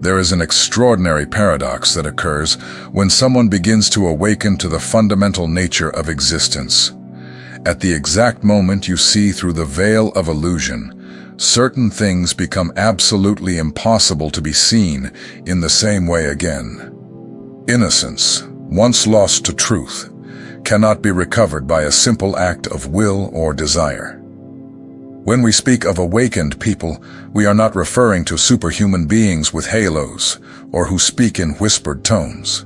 There is an extraordinary paradox that occurs when someone begins to awaken to the fundamental nature of existence. At the exact moment you see through the veil of illusion, certain things become absolutely impossible to be seen in the same way again. Innocence, once lost to truth, cannot be recovered by a simple act of will or desire. When we speak of awakened people, we are not referring to superhuman beings with halos or who speak in whispered tones.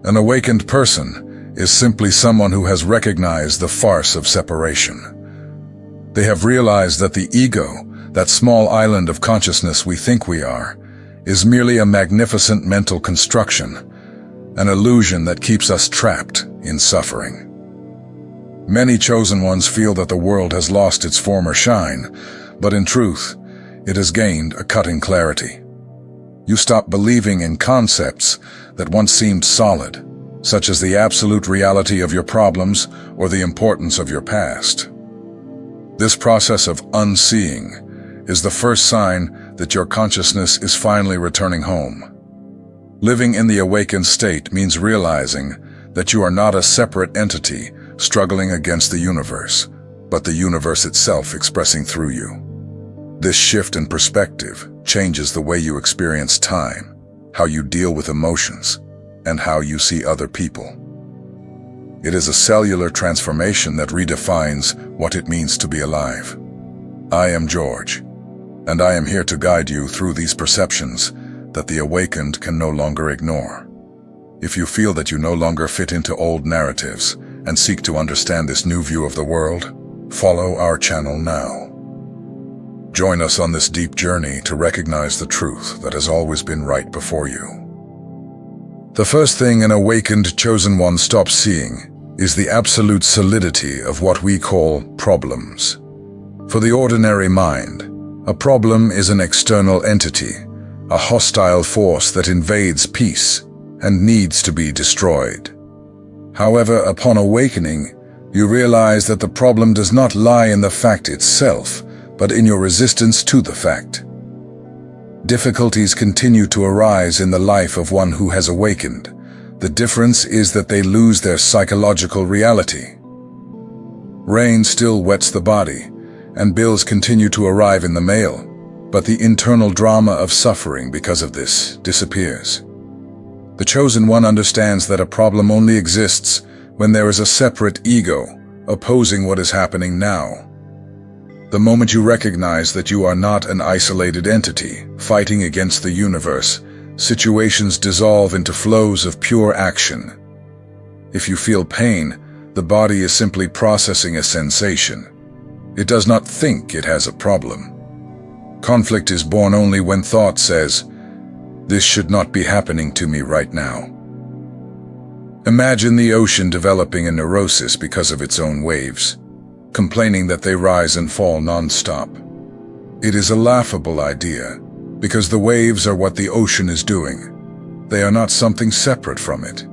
An awakened person is simply someone who has recognized the farce of separation. They have realized that the ego, that small island of consciousness we think we are, is merely a magnificent mental construction, an illusion that keeps us trapped in suffering. Many chosen ones feel that the world has lost its former shine, but in truth, it has gained a cutting clarity. You stop believing in concepts that once seemed solid, such as the absolute reality of your problems or the importance of your past. This process of unseeing is the first sign that your consciousness is finally returning home. Living in the awakened state means realizing that you are not a separate entity struggling against the universe, but the universe itself expressing through you. This shift in perspective changes the way you experience time, how you deal with emotions, and how you see other people. It is a cellular transformation that redefines what it means to be alive. I am George, and I am here to guide you through these perceptions that the awakened can no longer ignore. If you feel that you no longer fit into old narratives and seek to understand this new view of the world, follow our channel now. Join us on this deep journey to recognize the truth that has always been right before you. The first thing an awakened chosen one stops seeing is the absolute solidity of what we call problems. For the ordinary mind, a problem is an external entity, a hostile force that invades peace and needs to be destroyed. However, upon awakening, you realize that the problem does not lie in the fact itself, but in your resistance to the fact. Difficulties continue to arise in the life of one who has awakened. The difference is that they lose their psychological reality. Rain still wets the body, and bills continue to arrive in the mail, but the internal drama of suffering because of this disappears. The chosen one understands that a problem only exists when there is a separate ego opposing what is happening now. The moment you recognize that you are not an isolated entity fighting against the universe, situations dissolve into flows of pure action. If you feel pain, the body is simply processing a sensation. It does not think it has a problem. Conflict is born only when thought says, "This should not be happening to me right now." Imagine the ocean developing a neurosis because of its own waves, complaining that they rise and fall non-stop. It is a laughable idea, because the waves are what the ocean is doing. They are not something separate from it.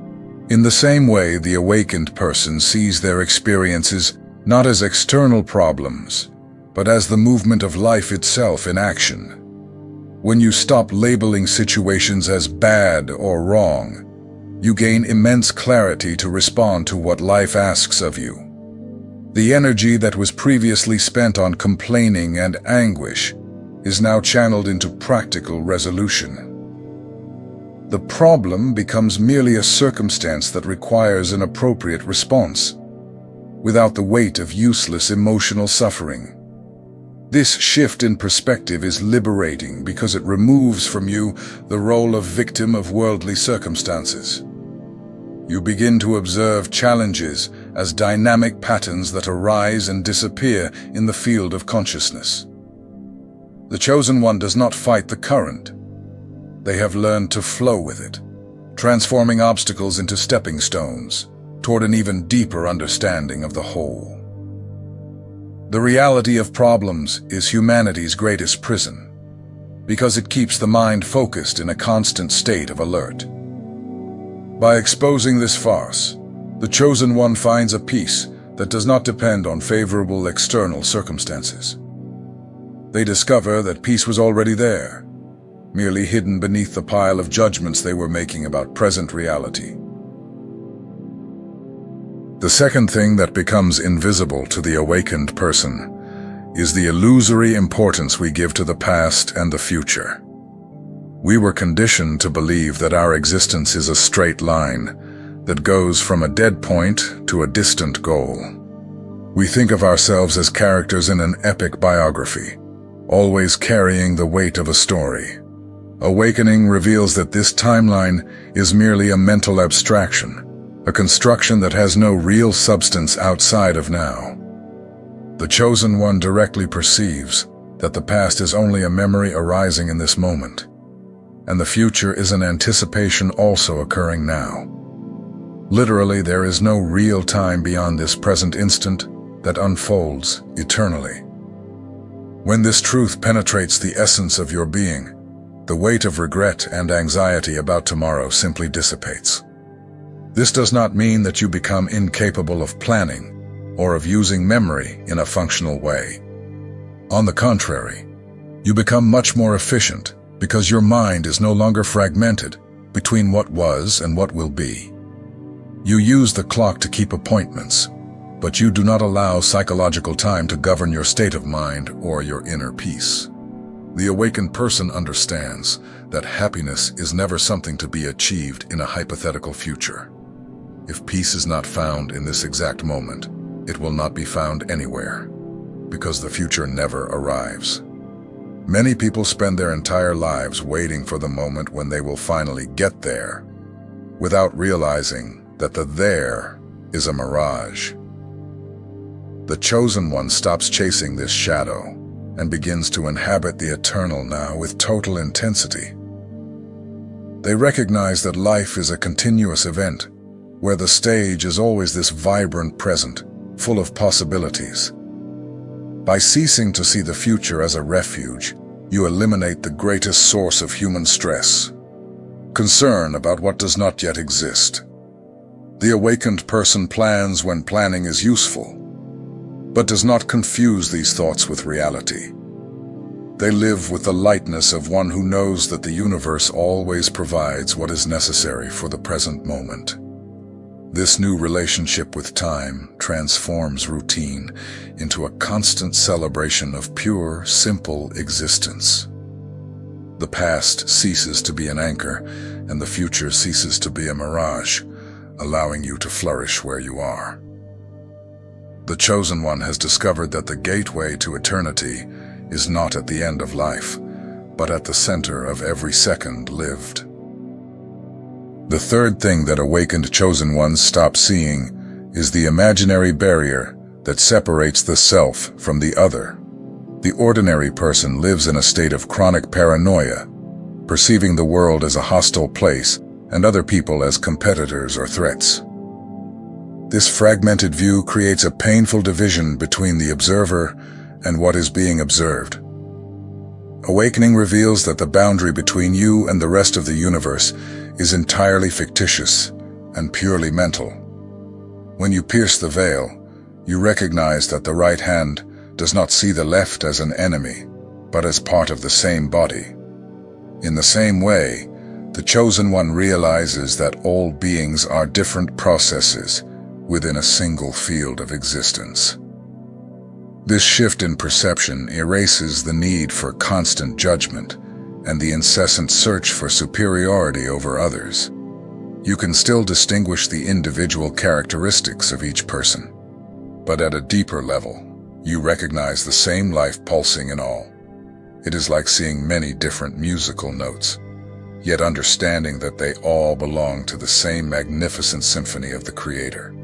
In the same way, the awakened person sees their experiences not as external problems, but as the movement of life itself in action. When you stop labeling situations as bad or wrong, you gain immense clarity to respond to what life asks of you. The energy that was previously spent on complaining and anguish is now channeled into practical resolution. The problem becomes merely a circumstance that requires an appropriate response, without the weight of useless emotional suffering. This shift in perspective is liberating because it removes from you the role of victim of worldly circumstances. You begin to observe challenges as dynamic patterns that arise and disappear in the field of consciousness. The chosen one does not fight the current. They have learned to flow with it, transforming obstacles into stepping stones toward an even deeper understanding of the whole. The reality of problems is humanity's greatest prison, because it keeps the mind focused in a constant state of alert. By exposing this farce, the chosen one finds a peace that does not depend on favorable external circumstances. They discover that peace was already there, merely hidden beneath the pile of judgments they were making about present reality. The second thing that becomes invisible to the awakened person is the illusory importance we give to the past and the future. We were conditioned to believe that our existence is a straight line that goes from a dead point to a distant goal. We think of ourselves as characters in an epic biography, always carrying the weight of a story. Awakening reveals that this timeline is merely a mental abstraction, a construction that has no real substance outside of now. The chosen one directly perceives that the past is only a memory arising in this moment, and the future is an anticipation also occurring now. Literally, there is no real time beyond this present instant that unfolds eternally. When this truth penetrates the essence of your being, the weight of regret and anxiety about tomorrow simply dissipates. This does not mean that you become incapable of planning or of using memory in a functional way. On the contrary, you become much more efficient because your mind is no longer fragmented between what was and what will be. You use the clock to keep appointments, but you do not allow psychological time to govern your state of mind or your inner peace. The awakened person understands that happiness is never something to be achieved in a hypothetical future. If peace is not found in this exact moment, it will not be found anywhere, because the future never arrives. Many people spend their entire lives waiting for the moment when they will finally get there, without realizing that the there is a mirage. The chosen one stops chasing this shadow and begins to inhabit the eternal now with total intensity. They recognize that life is a continuous event, where the stage is always this vibrant present, full of possibilities. By ceasing to see the future as a refuge, you eliminate the greatest source of human stress, concern about what does not yet exist. The awakened person plans when planning is useful, but does not confuse these thoughts with reality. They live with the lightness of one who knows that the universe always provides what is necessary for the present moment. This new relationship with time transforms routine into a constant celebration of pure, simple existence. The past ceases to be an anchor, and the future ceases to be a mirage, allowing you to flourish where you are. The chosen one has discovered that the gateway to eternity is not at the end of life, but at the center of every second lived. The third thing that awakened chosen ones stop seeing is the imaginary barrier that separates the self from the other. The ordinary person lives in a state of chronic paranoia, perceiving the world as a hostile place and other people as competitors or threats. This fragmented view creates a painful division between the observer and what is being observed. Awakening reveals that the boundary between you and the rest of the universe is entirely fictitious and purely mental. When you pierce the veil, you recognize that the right hand does not see the left as an enemy, but as part of the same body. In the same way, the chosen one realizes that all beings are different processes within a single field of existence. This shift in perception erases the need for constant judgment and the incessant search for superiority over others. You can still distinguish the individual characteristics of each person, but at a deeper level, you recognize the same life pulsing in all. It is like seeing many different musical notes, yet understanding that they all belong to the same magnificent symphony of the Creator.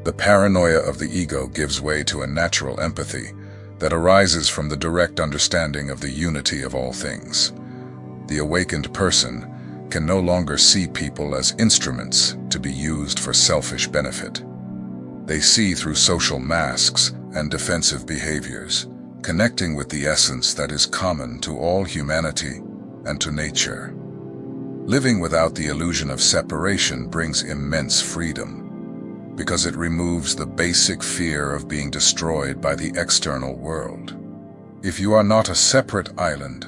The paranoia of the ego gives way to a natural empathy that arises from the direct understanding of the unity of all things. The awakened person can no longer see people as instruments to be used for selfish benefit. They see through social masks and defensive behaviors, connecting with the essence that is common to all humanity and to nature. Living without the illusion of separation brings immense freedom, because it removes the basic fear of being destroyed by the external world. If you are not a separate island,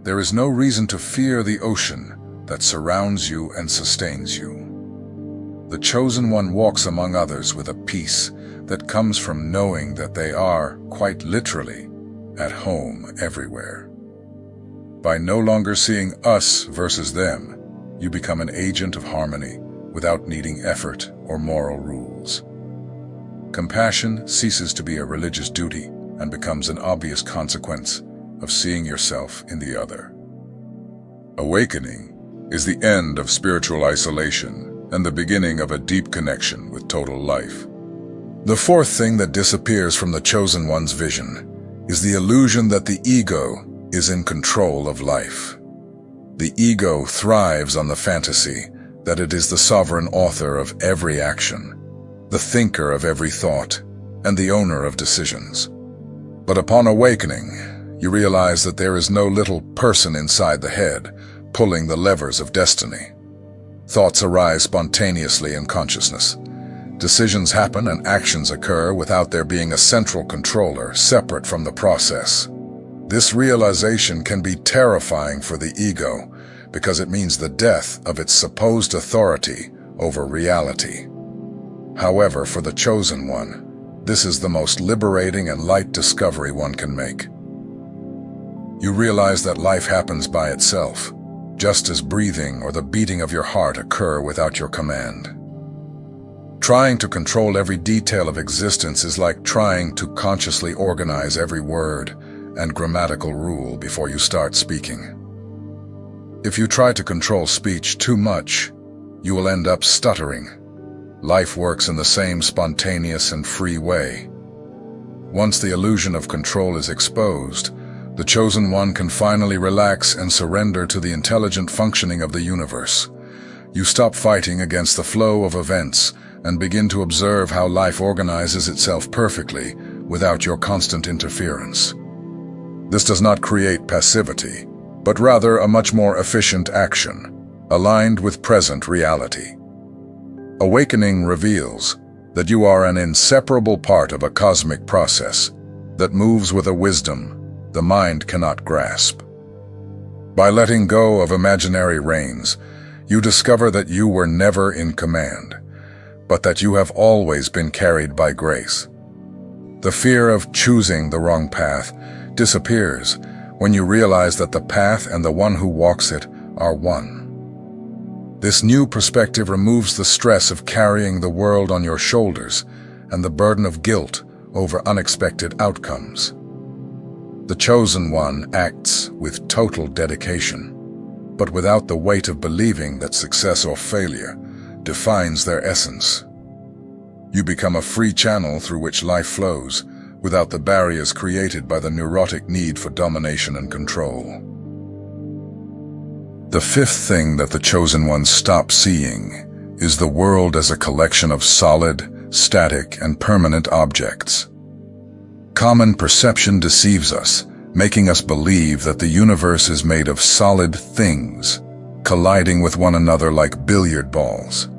There is no reason to fear the ocean that surrounds you and sustains you. The chosen one walks among others with a peace that comes from knowing that they are, quite literally, at home everywhere. By no longer seeing us versus them, you become an agent of harmony without needing effort or moral rules. Compassion ceases to be a religious duty and becomes an obvious consequence of seeing yourself in the other. Awakening is the end of spiritual isolation and the beginning of a deep connection with total life. The fourth thing that disappears from the chosen one's vision is the illusion that the ego is in control of life. The ego thrives on the fantasy that it is the sovereign author of every action, the thinker of every thought, and the owner of decisions. But upon awakening, you realize that there is no little person inside the head pulling the levers of destiny. Thoughts arise spontaneously in consciousness. Decisions happen and actions occur without there being a central controller separate from the process. This realization can be terrifying for the ego because it means the death of its supposed authority over reality. However, for the chosen one, this is the most liberating and light discovery one can make. You realize that life happens by itself, just as breathing or the beating of your heart occur without your command. Trying to control every detail of existence is like trying to consciously organize every word and grammatical rule before you start speaking. If you try to control speech too much, you will end up stuttering. Life works in the same spontaneous and free way. Once the illusion of control is exposed, the chosen one can finally relax and surrender to the intelligent functioning of the universe. You stop fighting against the flow of events and begin to observe how life organizes itself perfectly without your constant interference. This does not create passivity, but rather a much more efficient action, aligned with present reality. Awakening reveals that you are an inseparable part of a cosmic process that moves with a wisdom the mind cannot grasp. By letting go of imaginary reins, you discover that you were never in command, but that you have always been carried by grace. The fear of choosing the wrong path disappears when you realize that the path and the one who walks it are one. This new perspective removes the stress of carrying the world on your shoulders and the burden of guilt over unexpected outcomes. The chosen one acts with total dedication, but without the weight of believing that success or failure defines their essence. You become a free channel through which life flows, without the barriers created by the neurotic need for domination and control. The fifth thing that the chosen one stops seeing is the world as a collection of solid, static, and permanent objects. Common perception deceives us, making us believe that the universe is made of solid things, colliding with one another like billiard balls.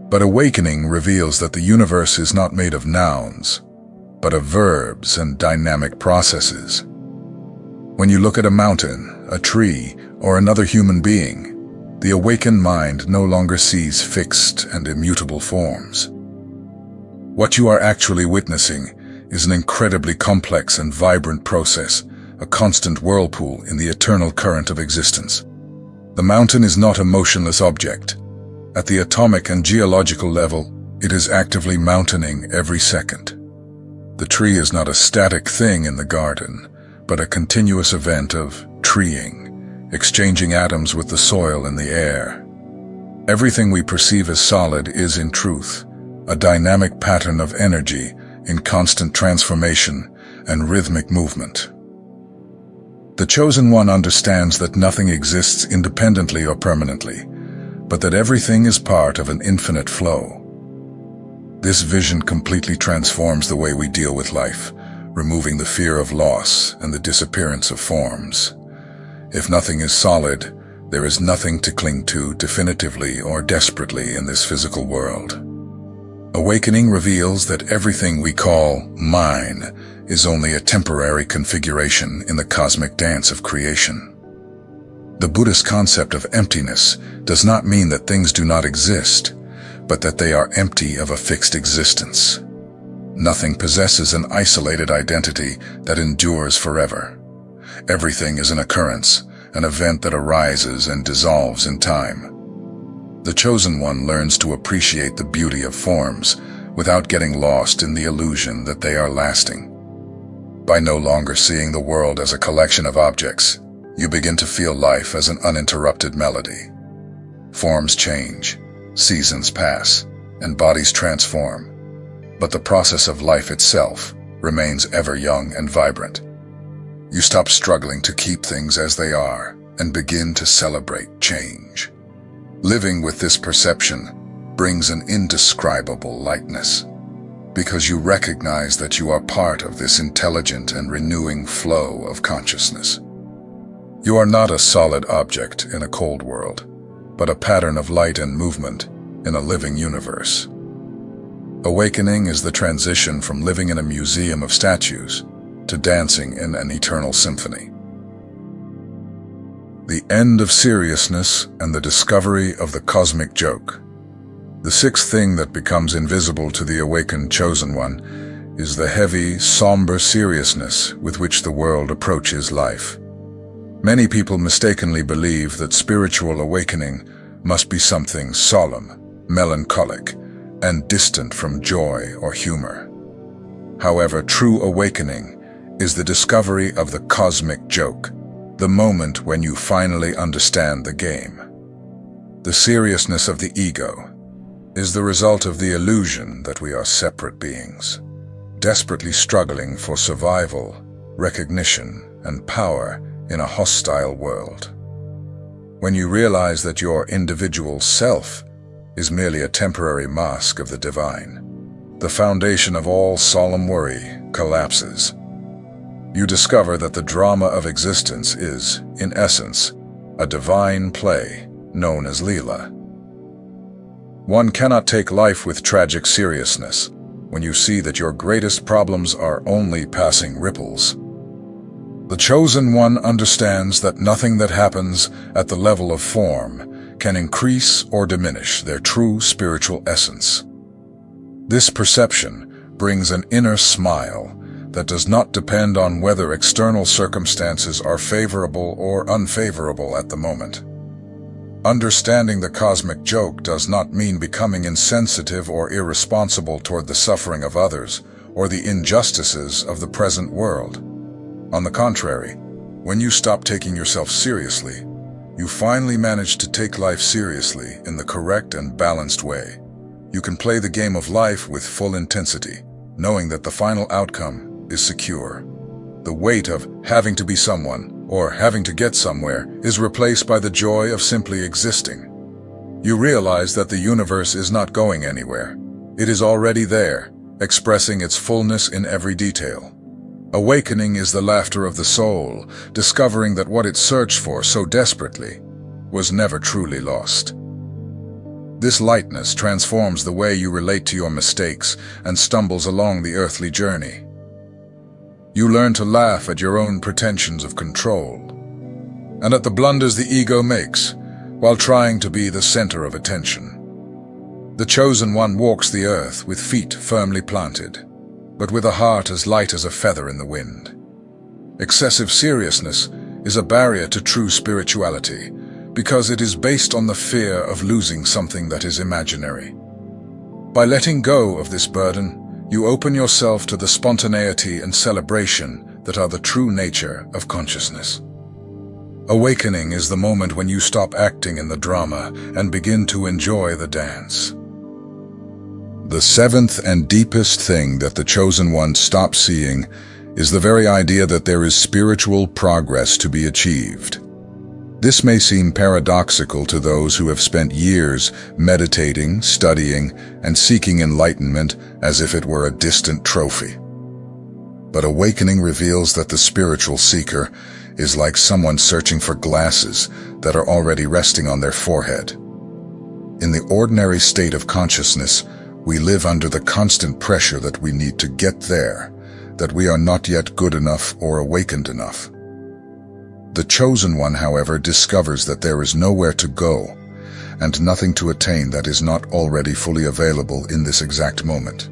But awakening reveals that the universe is not made of nouns, but of verbs and dynamic processes. When you look at a mountain, a tree, or another human being, the awakened mind no longer sees fixed and immutable forms. What you are actually witnessing is an incredibly complex and vibrant process, a constant whirlpool in the eternal current of existence. The mountain is not a motionless object. At the atomic and geological level, it is actively mountaining every second. The tree is not a static thing in the garden, but a continuous event of treeing, exchanging atoms with the soil and the air. Everything we perceive as solid is, in truth, a dynamic pattern of energy in constant transformation and rhythmic movement. The chosen one understands that nothing exists independently or permanently, but that everything is part of an infinite flow. This vision completely transforms the way we deal with life, removing the fear of loss and the disappearance of forms. If nothing is solid, there is nothing to cling to definitively or desperately in this physical world. Awakening reveals that everything we call mine is only a temporary configuration in the cosmic dance of creation. The Buddhist concept of emptiness does not mean that things do not exist, but that they are empty of a fixed existence. Nothing possesses an isolated identity that endures forever. Everything is an occurrence, an event that arises and dissolves in time. The chosen one learns to appreciate the beauty of forms without getting lost in the illusion that they are lasting. By no longer seeing the world as a collection of objects, you begin to feel life as an uninterrupted melody. Forms change, seasons pass, and bodies transform, but the process of life itself remains ever young and vibrant. You stop struggling to keep things as they are and begin to celebrate change. Living with this perception brings an indescribable lightness, because you recognize that you are part of this intelligent and renewing flow of consciousness. You are not a solid object in a cold world, but a pattern of light and movement in a living universe. Awakening is the transition from living in a museum of statues to dancing in an eternal symphony. The end of seriousness and the discovery of the cosmic joke. The sixth thing that becomes invisible to the awakened chosen one is the heavy, somber seriousness with which the world approaches life. Many people mistakenly believe that spiritual awakening must be something solemn, melancholic, and distant from joy or humor. However, true awakening is the discovery of the cosmic joke, the moment when you finally understand the game. The seriousness of the ego is the result of the illusion that we are separate beings, desperately struggling for survival, recognition, and power in a hostile world. When you realize that your individual self is merely a temporary mask of the divine, the foundation of all solemn worry collapses. You discover that the drama of existence is, in essence, a divine play known as Leela. One cannot take life with tragic seriousness when you see that your greatest problems are only passing ripples. The chosen one understands that nothing that happens at the level of form can increase or diminish their true spiritual essence. This perception brings an inner smile that does not depend on whether external circumstances are favorable or unfavorable at the moment. Understanding the cosmic joke does not mean becoming insensitive or irresponsible toward the suffering of others or the injustices of the present world. On the contrary, when you stop taking yourself seriously, you finally manage to take life seriously in the correct and balanced way. You can play the game of life with full intensity, knowing that the final outcome is secure. The weight of having to be someone or having to get somewhere is replaced by the joy of simply existing. You realize that the universe is not going anywhere. It is already there, expressing its fullness in every detail. Awakening is the laughter of the soul, discovering that what it searched for so desperately was never truly lost. This lightness transforms the way you relate to your mistakes and stumbles along the earthly journey. You learn to laugh at your own pretensions of control, and at the blunders the ego makes while trying to be the center of attention. The chosen one walks the earth with feet firmly planted, but with a heart as light as a feather in the wind. Excessive seriousness is a barrier to true spirituality because it is based on the fear of losing something that is imaginary. By letting go of this burden, you open yourself to the spontaneity and celebration that are the true nature of consciousness. Awakening is the moment when you stop acting in the drama and begin to enjoy the dance. The seventh and deepest thing that the chosen one stops seeing is the very idea that there is spiritual progress to be achieved. This may seem paradoxical to those who have spent years meditating, studying, and seeking enlightenment as if it were a distant trophy. But awakening reveals that the spiritual seeker is like someone searching for glasses that are already resting on their forehead. In the ordinary state of consciousness, We live under the constant pressure that we need to get there, that we are not yet good enough or awakened enough. The chosen one, however, discovers that there is nowhere to go and nothing to attain that is not already fully available in this exact moment.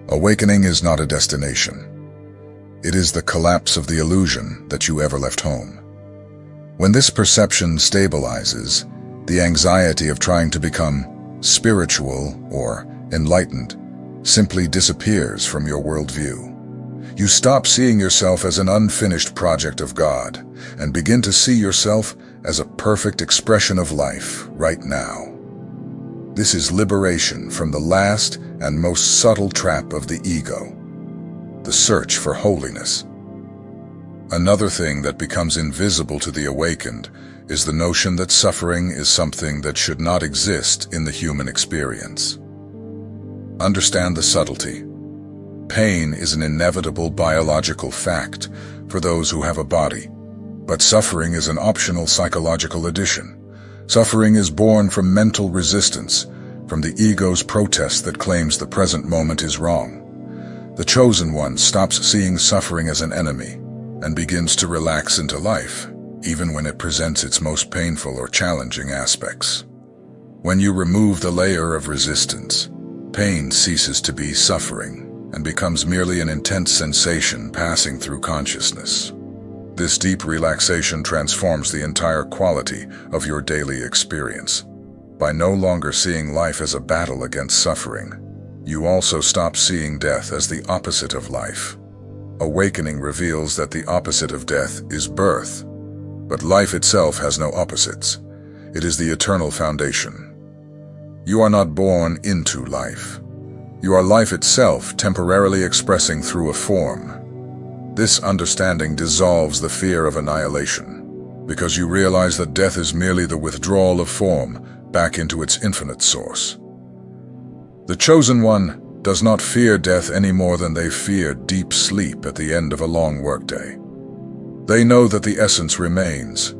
Awakening is not a destination. It is the collapse of the illusion that you ever left home. When this perception stabilizes, the anxiety of trying to become spiritual or enlightened simply disappears from your worldview. You stop seeing yourself as an unfinished project of God and begin to see yourself as a perfect expression of life right now. This is liberation from the last and most subtle trap of the ego, the search for holiness. Another thing that becomes invisible to the awakened is the notion that suffering is something that should not exist in the human experience. Understand the subtlety. Pain is an inevitable biological fact for those who have a body, but suffering is an optional psychological addition. Suffering is born from mental resistance, from the ego's protest that claims the present moment is wrong. The chosen one stops seeing suffering as an enemy and begins to relax into life, even when it presents its most painful or challenging aspects. When you remove the layer of resistance, pain ceases to be suffering and becomes merely an intense sensation passing through consciousness. This deep relaxation transforms the entire quality of your daily experience. By no longer seeing life as a battle against suffering, you also stop seeing death as the opposite of life. Awakening reveals that the opposite of death is birth, but life itself has no opposites. It is the eternal foundation. You are not born into life. You are life itself, temporarily expressing through a form. This understanding dissolves the fear of annihilation, because you realize that death is merely the withdrawal of form back into its infinite source. The chosen one does not fear death any more than they fear deep sleep at the end of a long workday. They know that the essence remains,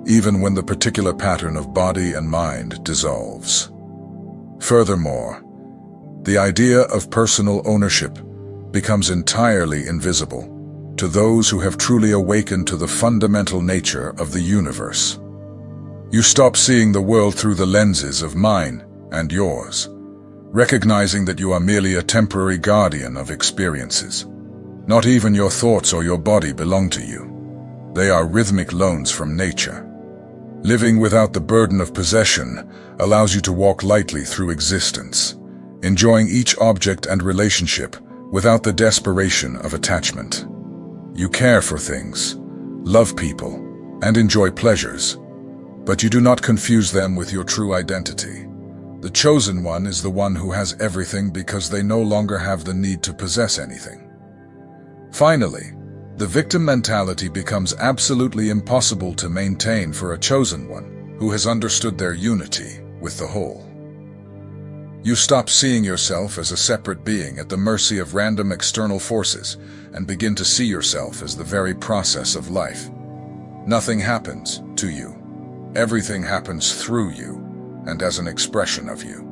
even when the particular pattern of body and mind dissolves. Furthermore, the idea of personal ownership becomes entirely invisible to those who have truly awakened to the fundamental nature of the universe. You stop seeing the world through the lenses of mine and yours, recognizing that you are merely a temporary guardian of experiences. Not even your thoughts or your body belong to you. They are rhythmic loans from nature. Living without the burden of possession allows you to walk lightly through existence, enjoying each object and relationship without the desperation of attachment. You care for things, love people, and enjoy pleasures, but you do not confuse them with your true identity. The chosen one is the one who has everything because they no longer have the need to possess anything. Finally, the victim mentality becomes absolutely impossible to maintain for a chosen one who has understood their unity with the whole. You stop seeing yourself as a separate being at the mercy of random external forces and begin to see yourself as the very process of life. Nothing happens to you. Everything happens through you and as an expression of you.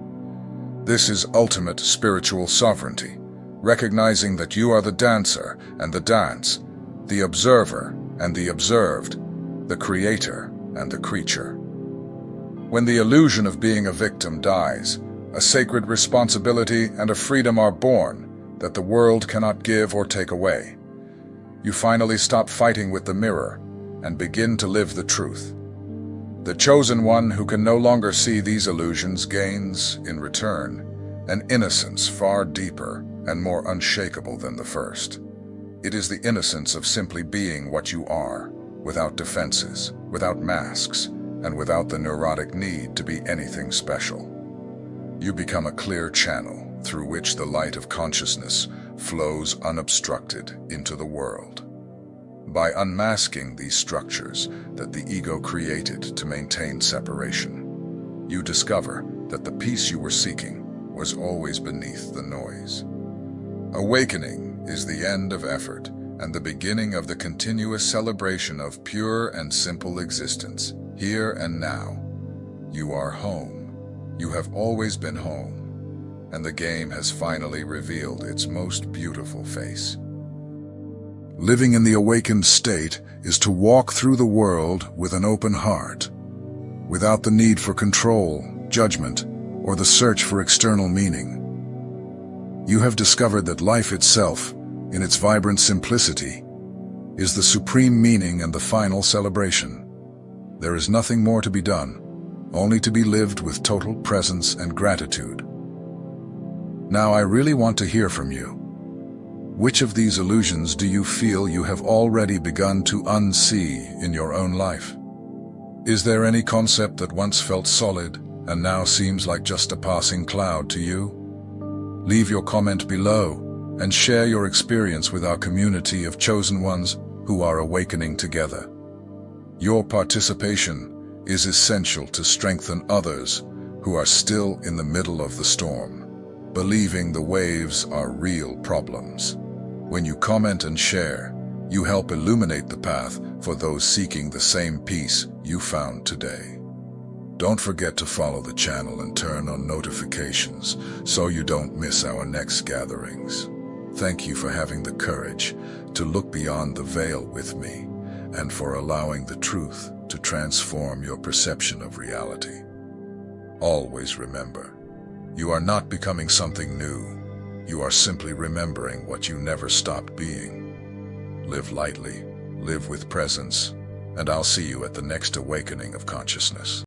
This is ultimate spiritual sovereignty, recognizing that you are the dancer and the dance, the observer and the observed, the creator and the creature. When the illusion of being a victim dies, a sacred responsibility and a freedom are born that the world cannot give or take away. You finally stop fighting with the mirror and begin to live the truth. The chosen one who can no longer see these illusions gains, in return, an innocence far deeper and more unshakable than the first. It is the innocence of simply being what you are, without defenses, without masks, and without the neurotic need to be anything special. You become a clear channel through which the light of consciousness flows unobstructed into the world. By unmasking these structures that the ego created to maintain separation, you discover that the peace you were seeking was always beneath the noise. Awakening is the end of effort and the beginning of the continuous celebration of pure and simple existence, here and now. You are home. You have always been home. and the game has finally revealed its most beautiful face. Living in the awakened state is to walk through the world with an open heart, without the need for control, judgment, or the search for external meaning. You have discovered that life itself, in its vibrant simplicity, is the supreme meaning and the final celebration. There is nothing more to be done, only to be lived with total presence and gratitude. Now I really want to hear from you. Which of these illusions do you feel you have already begun to unsee in your own life? Is there any concept that once felt solid and now seems like just a passing cloud to you? Leave your comment below and share your experience with our community of chosen ones who are awakening together. Your participation is essential to strengthen others who are still in the middle of the storm, believing the waves are real problems. When you comment and share, you help illuminate the path for those seeking the same peace you found today. Don't forget to follow the channel and turn on notifications so you don't miss our next gatherings. Thank you for having the courage to look beyond the veil with me and for allowing the truth to transform your perception of reality. Always remember, you are not becoming something new. You are simply remembering what you never stopped being. Live lightly, live with presence, and I'll see you at the next awakening of consciousness.